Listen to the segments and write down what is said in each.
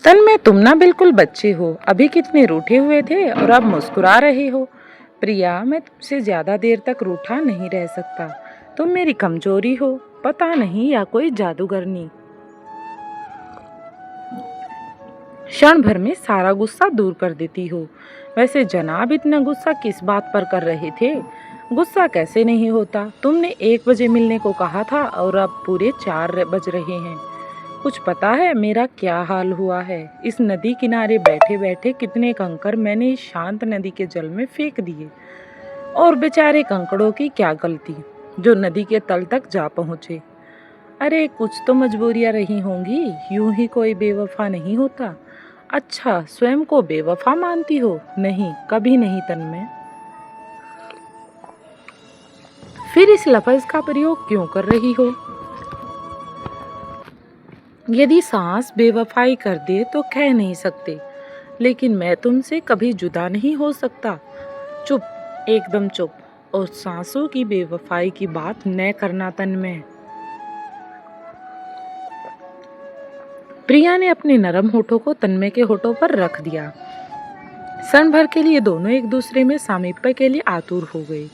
तन्मय, तुम ना बिल्कुल बच्चे हो। अभी कितने रूठे हुए थे और अब मुस्कुरा रहे हो। प्रिया, मैं तुमसे ज्यादा देर तक रूठा नहीं रह सकता। तुम मेरी कमजोरी हो, पता नहीं, या कोई जादूगरनी। क्षण भर में सारा गुस्सा दूर कर देती हो। वैसे जनाब इतना गुस्सा किस बात पर कर रहे थे? गुस्सा कैसे नहीं होता? तुमने 1 बजे मिलने को कहा था और अब पूरे 4 बज रहे हैं। कुछ पता है मेरा क्या हाल हुआ है? इस नदी किनारे बैठे बैठे कितने कंकड़ मैंने इस शांत नदी के जल में फेंक दिए। और बेचारे कंकड़ों की क्या गलती जो नदी के तल तक जा पहुंचे। अरे कुछ तो मजबूरियां रही होंगी, यूं ही कोई बेवफा नहीं होता। अच्छा, स्वयं को बेवफा मानती हो? नहीं, कभी नहीं तन्मय। फिर इस लफ्ज का प्रयोग क्यों कर रही हो? यदि सांस बेवफाई कर दे तो कह नहीं सकते, लेकिन मैं तुमसे कभी जुदा नहीं हो सकता। चुप, एकदम चुप। और सांसों की बेवफाई की बात न करना तन्मय। प्रिया ने अपने नरम होठों को तन्मय के होठों पर रख दिया। क्षण भर के लिए दोनों एक दूसरे में सामीप्य के लिए आतुर हो गए।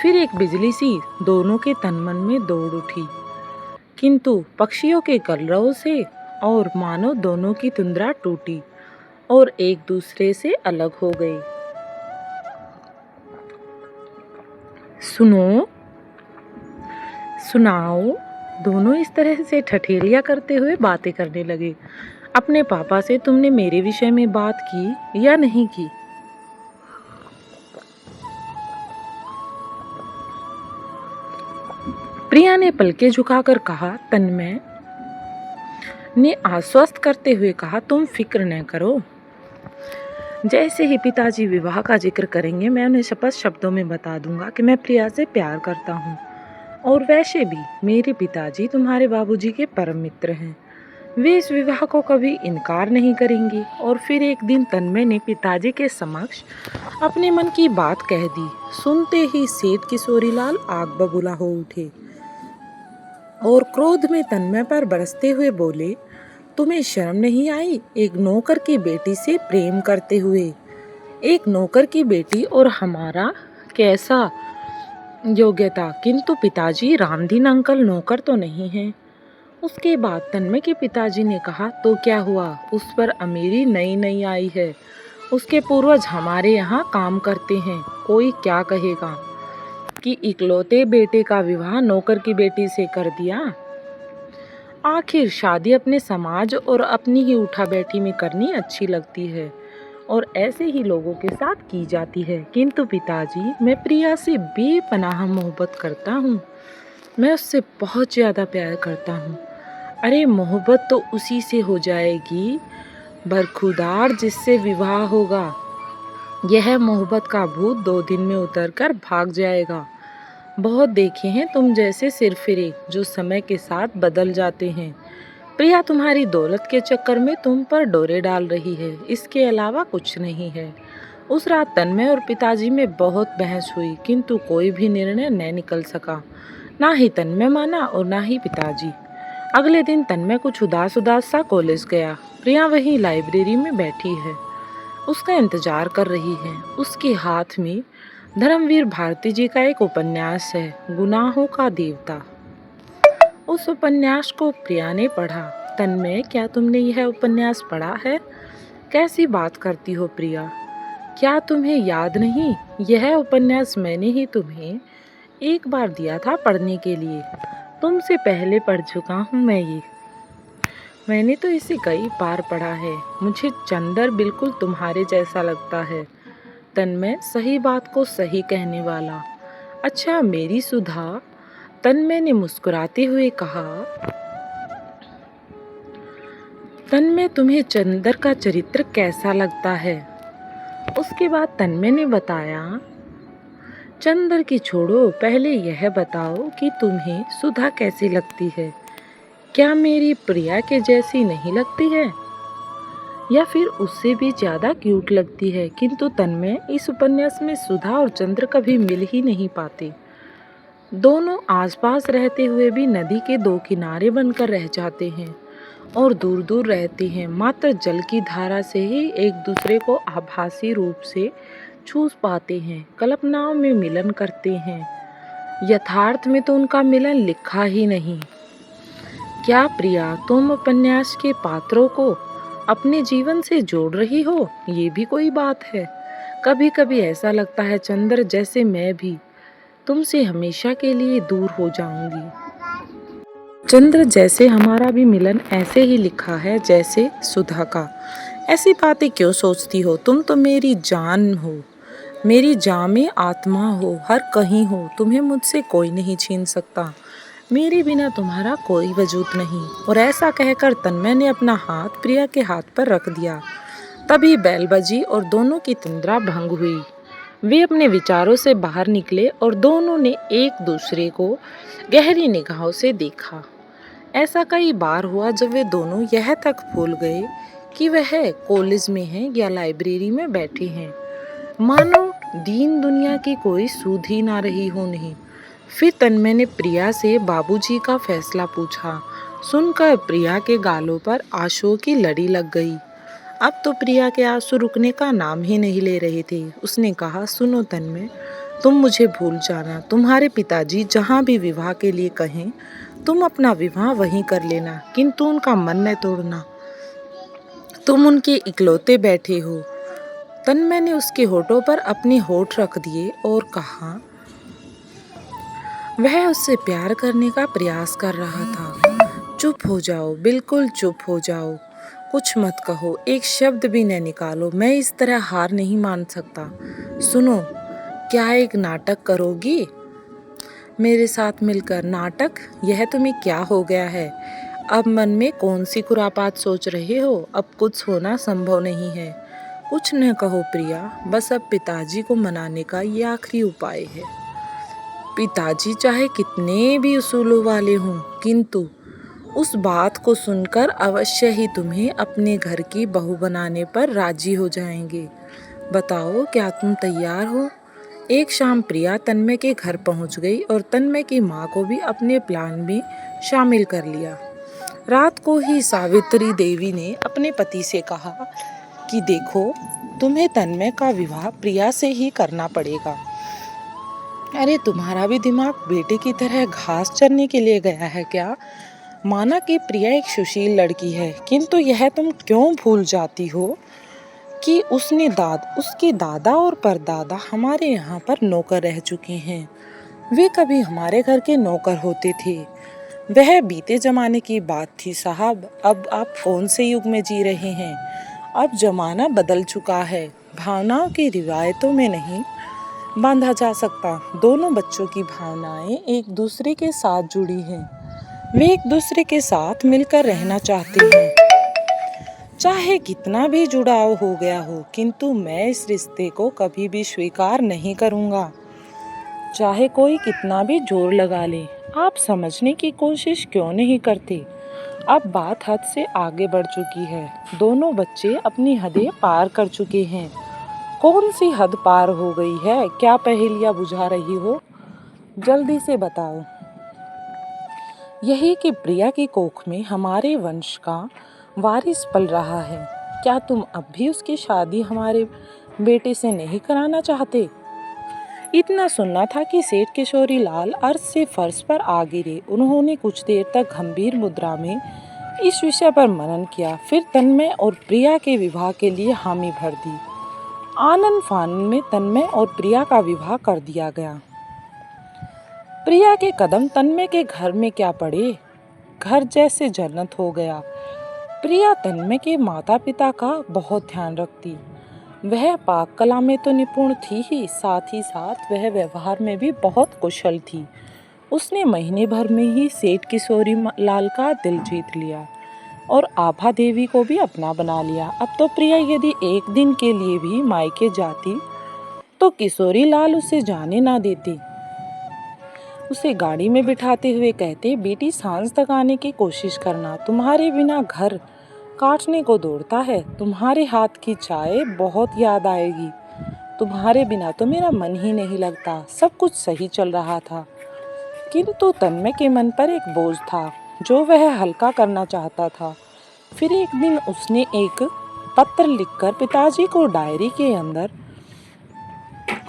फिर एक बिजली सी दोनों के तन मन में दौड़ उठी, किंतु पक्षियों के कलरव से, और मानो दोनों की तुंद्रा टूटी और एक दूसरे से अलग हो गई। सुनो, सुनाओ। दोनों इस तरह से ठठेलियां करते हुए बातें करने लगे। अपने पापा से तुमने मेरे विषय में बात की या नहीं की? प्रिया ने पलके झुकाकर कहा। तन्मय ने आश्वस्त करते हुए कहा, तुम फिक्र न करो। जैसे ही पिताजी विवाह का जिक्र करेंगे, मैं उन्हें स्पष्ट शब्दों में बता दूंगा कि मैं प्रिया से प्यार करता हूँ। और वैसे भी मेरे पिताजी तुम्हारे बाबूजी के परम मित्र हैं। वे इस विवाह को कभी इनकार नहीं करेंगे। और फिर एक दिन तन्मय ने पिताजी के समक्ष अपने मन की बात कह दी। सुनते ही सेठ किशोरीलाल आग बबूला हो उठे और क्रोध में तन्मय पर बरसते हुए बोले, तुम्हें शर्म नहीं आई एक नौकर की बेटी से प्रेम करते हुए? एक नौकर की बेटी, और हमारा कैसा योग्यता? किंतु पिताजी, रामदीन अंकल नौकर तो नहीं है। उसके बाद तन्मय के पिताजी ने कहा, तो क्या हुआ? उस पर अमीरी नई नई आई है। उसके पूर्वज हमारे यहाँ काम करते हैं। कोई क्या कहेगा कि इकलौते बेटे का विवाह नौकर की बेटी से कर दिया। आखिर शादी अपने समाज और अपनी ही उठा बैठी में करनी अच्छी लगती है और ऐसे ही लोगों के साथ की जाती है। किंतु पिताजी, मैं प्रिया से बेपनाह मोहब्बत करता हूँ। मैं उससे बहुत ज़्यादा प्यार करता हूँ। अरे मोहब्बत तो उसी से हो जाएगी बरखुदार जिससे विवाह होगा। यह मोहब्बत का भूत 2 दिन में उतरकर भाग जाएगा। बहुत देखे हैं तुम जैसे सिरफिरे जो समय के साथ बदल जाते हैं। प्रिया तुम्हारी दौलत के चक्कर में तुम पर डोरे डाल रही है, इसके अलावा कुछ नहीं है। उस रात तन्मय और पिताजी में बहुत बहस हुई, किंतु कोई भी निर्णय न निकल सका। ना ही तन्मय माना और ना ही पिताजी। अगले दिन तन्मय कुछ उदास उदास सा कॉलेज गया। प्रिया वहीं लाइब्रेरी में बैठी है, उसका इंतजार कर रही है। उसके हाथ में धर्मवीर भारती जी का एक उपन्यास है, गुनाहों का देवता। उस उपन्यास को प्रिया ने पढ़ा। तन्मय, क्या तुमने यह उपन्यास पढ़ा है? कैसी बात करती हो प्रिया, क्या तुम्हें याद नहीं? यह उपन्यास मैंने ही तुम्हें एक बार दिया था पढ़ने के लिए। तुमसे पहले पढ़ चुका हूँ मैं ये। मैंने तो इसे कई बार पढ़ा है। मुझे चंदर बिल्कुल तुम्हारे जैसा लगता है। तन्मय, सही बात को सही कहने वाला। अच्छा मेरी सुधा, तन्मय ने मुस्कुराते हुए कहा। तन्मय, तुम्हें चंदर का चरित्र कैसा लगता है? उसके बाद तन्मय ने बताया। चंदर की छोड़ो, पहले यह बताओ कि तुम्हें सुधा कैसी लगती है? क्या मेरी प्रिया के जैसी नहीं लगती है, या फिर उससे भी ज्यादा क्यूट लगती है? किंतु तन्मय, इस उपन्यास में सुधा और चंद्र कभी मिल ही नहीं पाते। दोनों आसपास रहते हुए भी नदी के 2 किनारे बनकर रह जाते हैं और दूर दूर रहते हैं, मात्र जल की धारा से ही एक दूसरे को आभासी रूप से छू पाते हैं, कल्पनाओं में मिलन करते हैं। यथार्थ में तो उनका मिलन लिखा ही नहीं। क्या प्रिया, तुम उपन्यास के पात्रों को अपने जीवन से जोड़ रही हो? ये भी कोई बात है। कभी कभी ऐसा लगता है चंद्र, जैसे मैं भी तुमसे हमेशा के लिए दूर हो जाऊंगी। चंद्र, जैसे हमारा भी मिलन ऐसे ही लिखा है जैसे सुधा का। ऐसी बातें क्यों सोचती हो? तुम तो मेरी जान हो, मेरी जान में आत्मा हो, हर कहीं हो। तुम्हें मुझसे कोई नहीं छीन सकता। मेरे बिना तुम्हारा कोई वजूद नहीं। और ऐसा कहकर तन्मय ने अपना हाथ प्रिया के हाथ पर रख दिया। तभी बैल बजी और दोनों की तंद्रा भंग हुई। वे अपने विचारों से बाहर निकले और दोनों ने एक दूसरे को गहरी निगाहों से देखा। ऐसा कई बार हुआ जब वे दोनों यह तक भूल गए कि वह कॉलेज में हैं या लाइब्रेरी में बैठे हैं, मानो दीन दुनिया की कोई सूध ही ना रही हो। नहीं। फिर तन्मय ने प्रिया से बाबूजी का फैसला पूछा। सुनकर प्रिया के गालों पर आंसुओं की लड़ी लग गई। अब तो प्रिया के आंसू रुकने का नाम ही नहीं ले रहे थे। उसने कहा, सुनो तन्मय, तुम मुझे भूल जाना। तुम्हारे पिताजी जहाँ भी विवाह के लिए कहें, तुम अपना विवाह वहीं कर लेना, किंतु उनका मन न तोड़ना। तुम उनके इकलौते बेटे हो। तन्मय ने उसके होठों पर अपने होठ रख दिए और कहा, वह उससे प्यार करने का प्रयास कर रहा था। चुप हो जाओ, बिल्कुल चुप हो जाओ, कुछ मत कहो, एक शब्द भी न निकालो। मैं इस तरह हार नहीं मान सकता। सुनो, क्या एक नाटक करोगी मेरे साथ मिलकर? नाटक? यह तुम्हें क्या हो गया है? अब मन में कौन सी खुरापात सोच रहे हो? अब कुछ होना संभव नहीं है। कुछ न कहो प्रिया, बस अब पिताजी को मनाने का ये आखिरी उपाय है। पिताजी चाहे कितने भी उसूलों वाले हों, किंतु उस बात को सुनकर अवश्य ही तुम्हें अपने घर की बहू बनाने पर राजी हो जाएंगे। बताओ, क्या तुम तैयार हो? एक शाम प्रिया तन्मय के घर पहुंच गई और तन्मय की माँ को भी अपने प्लान में शामिल कर लिया। रात को ही सावित्री देवी ने अपने पति से कहा कि देखो, तुम्हें तन्मय का विवाह प्रिया से ही करना पड़ेगा। अरे, तुम्हारा भी दिमाग बेटे की तरह घास चरने के लिए गया है क्या? माना कि प्रिया एक सुशील लड़की है, किंतु यह तुम क्यों भूल जाती हो कि उसके दादा और परदादा हमारे यहाँ पर नौकर रह चुके हैं। वे कभी हमारे घर के नौकर होते थे। वह बीते जमाने की बात थी साहब। अब आप कौन से युग में जी रहे हैं? अब जमाना बदल चुका है। भावनाओं की रिवायतों में नहीं बांधा जा सकता। दोनों बच्चों की भावनाएं एक दूसरे के साथ जुड़ी हैं। वे एक दूसरे के साथ मिलकर रहना चाहते हैं, चाहे कितना भी जुड़ाव हो गया हो। किंतु मैं इस रिश्ते को कभी भी स्वीकार नहीं करूंगा, चाहे कोई कितना भी जोर लगा ले। आप समझने की कोशिश क्यों नहीं करते? अब बात हद से आगे बढ़ चुकी है। दोनों बच्चे अपनी हदें पार कर चुके हैं। कौन सी हद पार हो गई है? क्या पहेलियां बुझा रही हो? जल्दी से बताओ। यही कि प्रिया की कोख में हमारे वंश का वारिस पल रहा है। क्या तुम अब भी उसकी शादी हमारे बेटे से नहीं कराना चाहते? इतना सुनना था कि सेठ किशोरी लाल अर्श से फर्श पर आ गिरे। उन्होंने कुछ देर तक गंभीर मुद्रा में इस विषय पर मनन किया। फिर तन्मय और प्रिया के विवाह के लिए हामी भर दी। आनन फानन में तन्मय और प्रिया का विवाह कर दिया गया। प्रिया के कदम तन्मय के घर में क्या पड़े, घर जैसे जन्नत हो गया। प्रिया तन्मय के माता पिता का बहुत ध्यान रखती। वह पाक कला में तो निपुण थी ही साथ वह व्यवहार में भी बहुत कुशल थी। उसने महीने भर में ही सेठ किशोरी लाल का दिल जीत लिया और आभा देवी को भी अपना बना लिया। अब तो प्रिया यदि एक दिन के लिए भी मायके जाती तो किशोरी लाल उसे जाने ना देते। उसे गाड़ी में बिठाते हुए कहते, बेटी सांझ तक आने की कोशिश करना, तुम्हारे बिना घर काटने को दौड़ता है। तुम्हारे हाथ की चाय बहुत याद आएगी। तुम्हारे बिना तो मेरा मन ही नहीं लगता। सब कुछ सही चल रहा था, किंतु तन्मय के मन पर एक बोझ था जो वह हल्का करना चाहता था। फिर एक दिन उसने एक पत्र लिखकर पिताजी को डायरी के अंदर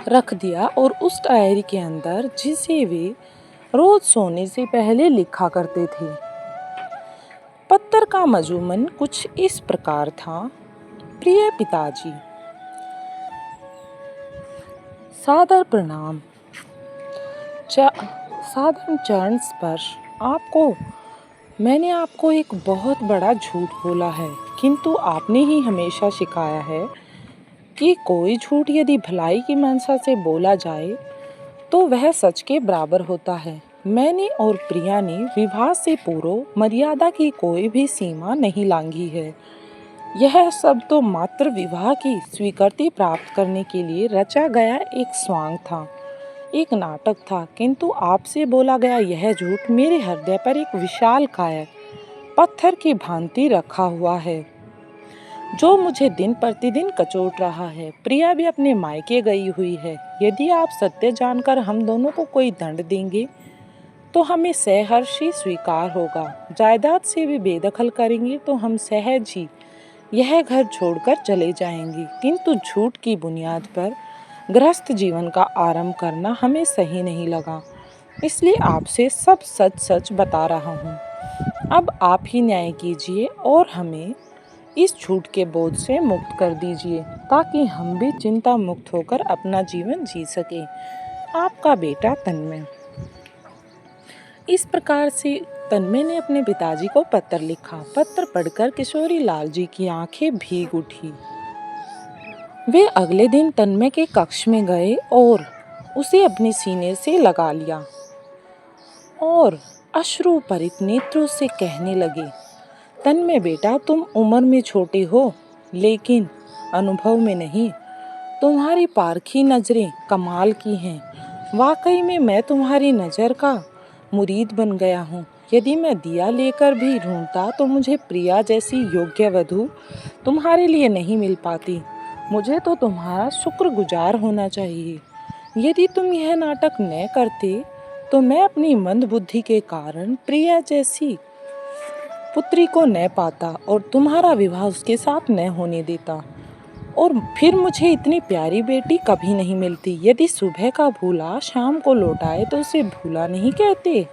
रख दिया और उस डायरी के अंदर जिसे वे रोज सोने से पहले लिखा करते थे। पत्र का मजमून कुछ इस प्रकार था। प्रिय पिताजी, सादर प्रणाम। साधारण चरण स्पर्श। मैंने आपको एक बहुत बड़ा झूठ बोला है, किंतु आपने ही हमेशा सिखाया है कि कोई झूठ यदि भलाई की मंशा से बोला जाए तो वह सच के बराबर होता है। मैंने और प्रिया ने विवाह से पूर्व मर्यादा की कोई भी सीमा नहीं लांघी है। यह सब तो मात्र विवाह की स्वीकृति प्राप्त करने के लिए रचा गया एक स्वांग था, एक नाटक था। किंतु आपसे बोला गया यह झूठ मेरे हृदय पर एक विशाल काया पत्थर की भांति रखा हुआ है, जो मुझे दिन प्रतिदिन कचोट रहा है। प्रिया भी अपने मायके गई हुई है। यदि आप सत्य जानकर हम दोनों को कोई दंड देंगे तो हमें सहर्ष ही स्वीकार होगा। जायदाद से भी बेदखल करेंगे तो हम सहज ही यह घर छोड़कर चले जाएंगे। किंतु झूठ की बुनियाद पर गृहस्थ जीवन का आरंभ करना हमें सही नहीं लगा, इसलिए आपसे सब सच सच बता रहा हूँ। अब आप ही न्याय कीजिए और हमें इस झूठ के बोझ से मुक्त कर दीजिए, ताकि हम भी चिंता मुक्त होकर अपना जीवन जी सके। आपका बेटा तन्मय। इस प्रकार से तन्मय ने अपने पिताजी को पत्र लिखा। पत्र पढ़कर किशोरी लाल जी की आंखें भीग उठी। वे अगले दिन तन्मय के कक्ष में गए और उसे अपने सीने से लगा लिया और अश्रु भरित नेत्रों से कहने लगे, तन्मय बेटा, तुम उम्र में छोटे हो लेकिन अनुभव में नहीं। तुम्हारी पारखी नजरें कमाल की हैं। वाकई में मैं तुम्हारी नज़र का मुरीद बन गया हूँ। यदि मैं दिया लेकर भी ढूंढता तो मुझे प्रिया जैसी योग्य वधू तुम्हारे लिए नहीं मिल पाती। मुझे तो तुम्हारा शुक्रगुजार होना चाहिए। यदि तुम यह नाटक न करते तो मैं अपनी मंद बुद्धि के कारण प्रिया जैसी पुत्री को न पाता और तुम्हारा विवाह उसके साथ न होने देता, और फिर मुझे इतनी प्यारी बेटी कभी नहीं मिलती। यदि सुबह का भूला शाम को लौटाए तो उसे भूला नहीं कहते।